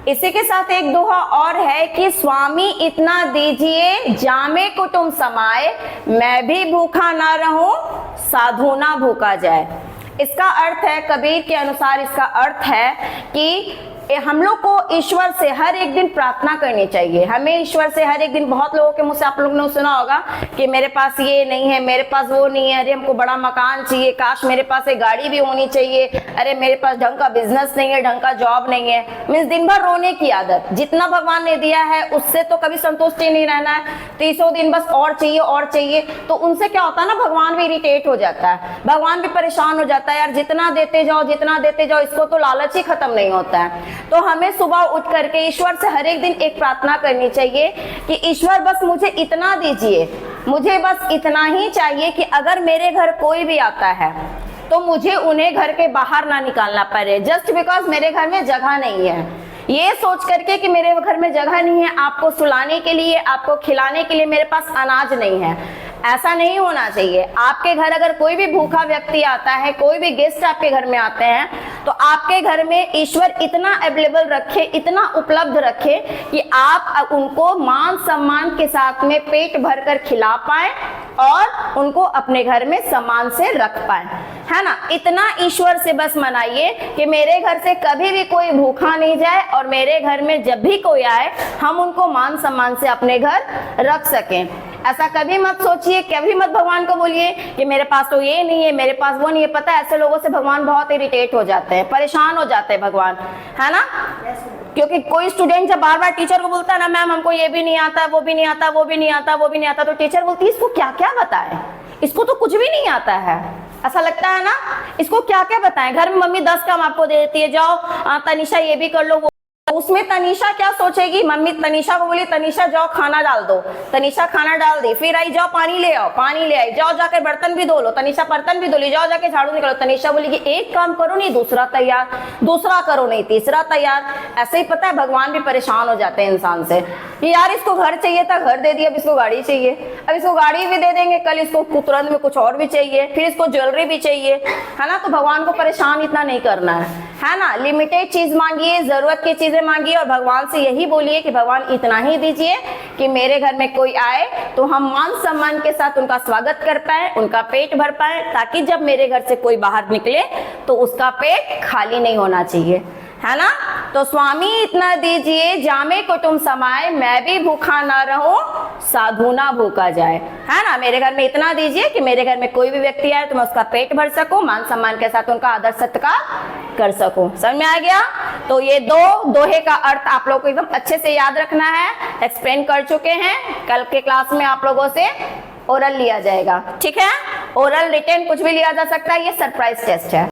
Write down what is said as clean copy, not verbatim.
इसी के साथ एक दोहा और है कि स्वामी इतना दीजिए जामे कुटुंब समाए, मैं भी भूखा ना रहूं साधु ना भूखा जाए। इसका अर्थ है, कबीर के अनुसार इसका अर्थ है कि हम लोग को ईश्वर से हर एक दिन प्रार्थना करनी चाहिए। हमें ईश्वर से हर एक दिन, बहुत लोगों के मुझ से आप लोगों ने सुना होगा कि मेरे पास ये नहीं है, मेरे पास वो नहीं है, अरे हमको बड़ा मकान चाहिए, काश मेरे पास एक गाड़ी भी होनी चाहिए, अरे मेरे पास ढंग का बिजनेस नहीं है, ढंग का जॉब नहीं है। मीन्स दिन भर रोने की आदत। जितना भगवान ने दिया है उससे तो कभी संतुष्टि नहीं रहना है, 30 दिन बस और चाहिए और चाहिए। तो उनसे क्या होता है ना, भगवान भी इरिटेट हो जाता है, भगवान भी परेशान हो जाता है, यार जितना देते जाओ जितना देते जाओ, इसको तो लालच ही खत्म नहीं होता है। तो हमें सुबह उठ करके ईश्वर से हर एक दिन एक प्रार्थना करनी चाहिए कि ईश्वर बस मुझे इतना दीजिए, मुझे बस इतना ही चाहिए कि अगर मेरे घर कोई भी आता है तो मुझे उन्हें घर के बाहर ना निकालना पड़े, जस्ट बिकॉज मेरे घर में जगह नहीं है। ये सोच करके कि मेरे घर में जगह नहीं है, आपको सुलाने के लिए, आपको खिलाने के लिए मेरे पास अनाज नहीं है, ऐसा नहीं होना चाहिए। आपके घर अगर कोई भी भूखा व्यक्ति आता है, कोई भी गेस्ट आपके घर में आते हैं, तो आपके घर में ईश्वर इतना अवेलेबल रखे, इतना उपलब्ध रखे कि आप उनको मान सम्मान के साथ में पेट भर कर खिला पाए और उनको अपने घर में सम्मान से रख पाए, है ना। इतना ईश्वर से बस मनाइए कि मेरे घर से कभी भी कोई भूखा नहीं जाए और मेरे घर में जब भी कोई आए हम उनको मान सम्मान से अपने घर रख सकें। ऐसा कभी मत सोचिए, कभी मत भगवान को बोलिए कि मेरे पास तो ये नहीं है, मेरे पास वो नहीं है। पता है ऐसे लोगों से भगवान बहुत इरिटेट हो जाते हैं, परेशान हो जाते हैं भगवान, है ना। क्योंकि कोई स्टूडेंट जब बार बार टीचर को बोलता है ना, मैम हमको ये भी नहीं आता, वो भी नहीं आता, वो भी नहीं आता, वो भी नहीं आता, तो टीचर बोलती है इसको क्या क्या बताए, इसको तो कुछ भी नहीं आता है। ऐसा लगता है ना, इसको क्या क्या बताएं। घर में मम्मी 10 काम आपको दे देती है, जाओ तनिषा ये भी कर लो, वो उसमें तनीषा क्या सोचेगी, मम्मी तनीषा को बोली तनीषा जाओ खाना डाल दो, तनीषा खाना डाल दी, फिर आई जाओ पानी ले आओ, पानी ले आई, जाओ जाकर बर्तन भी धो लो, तनीषा बर्तन भी धो ली, जाओ जाके झाड़ू निकालो। तनीषा बोली कि एक काम करो नहीं दूसरा तैयार, दूसरा करो नहीं तीसरा तैयार। ऐसे ही पता है भगवान भी परेशान हो जाते हैं इंसान से कि यार इसको घर चाहिए था, घर दे दिया, अब इसको गाड़ी चाहिए, अब इसको गाड़ी भी दे देंगे, कल इसको तुरंत में कुछ और भी चाहिए, फिर इसको ज्वेलरी भी चाहिए, है ना। तो भगवान को परेशान इतना नहीं करना है ना। लिमिटेड चीज मांगिए, जरूरत की चीजें मांगिए और भगवान से यही बोलिए कि भगवान इतना ही दीजिए कि मेरे घर में कोई आए तो हम मान सम्मान के साथ उनका स्वागत कर पाए, उनका पेट भर पाए, ताकि जब मेरे घर से कोई बाहर निकले तो उसका पेट खाली नहीं होना चाहिए, है ना। तो स्वामी इतना दीजिए जामे कुटुंब समाए, मैं भी भूखा ना रहूं साधु ना भूखा जाए, है ना। मेरे घर में इतना दीजिए कि मेरे घर में कोई भी व्यक्ति आए तो मैं उसका पेट भर सकूं, मान सम्मान के साथ उनका आदर सत्कार कर सकूं। समझ में आ गया। तो ये दोहे का अर्थ आप लोगों को एकदम अच्छे से याद रखना है, एक्सप्लेन कर चुके हैं। कल के क्लास में आप लोगों से ओरल लिया जाएगा, ठीक है। ओरल रिटन कुछ भी लिया जा सकता है, ये सरप्राइज टेस्ट है।